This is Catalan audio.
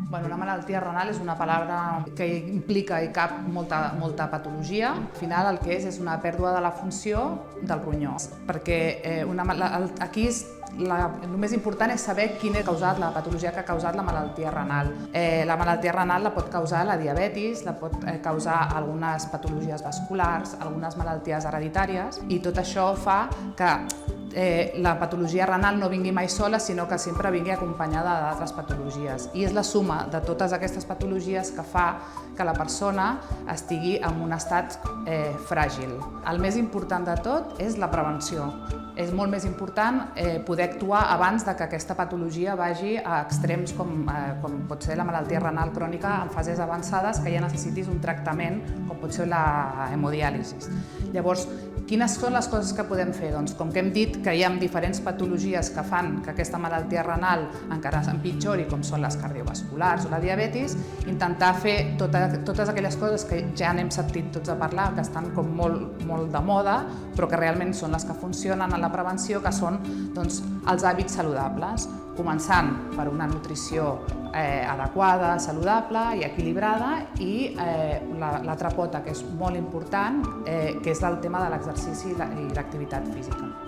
Bueno, una malaltia renal és una paraula que implica i cap molta patologia. Al final el que és una pèrdua de la funció del ronyó. Perquè aquí el més important és saber quina ha causat la patologia que ha causat la malaltia renal. La malaltia renal la pot causar la diabetis, la pot causar algunes patologies vasculars, algunes malalties hereditàries, i tot això fa que la patologia renal no vingui mai sola, sinó que sempre vingui acompanyada d'altres patologies. I és la suma de totes aquestes patologies que fa que la persona estigui en un estat fràgil. El més important de tot és la prevenció. És molt més important poder actuar abans que aquesta patologia vagi a extrems com pot ser la malaltia renal crònica en fases avançades que ja necessitis un tractament com pot ser la hemodiàlisi. Llavors, quines són les coses que podem fer? Doncs, com que hem dit que hi ha diferents patologies que fan que aquesta malaltia renal encara empitjori, com són les cardiovasculars o la diabetis, intentar fer totes aquelles coses que ja n'hem sentit tots a parlar, que estan com molt de moda, però que realment són les que funcionen en la prevenció, que són els hàbits saludables, començant per una nutrició adequada, saludable i equilibrada, i l'altra pota, que és molt important, que és el tema de l'exercici i l'activitat física.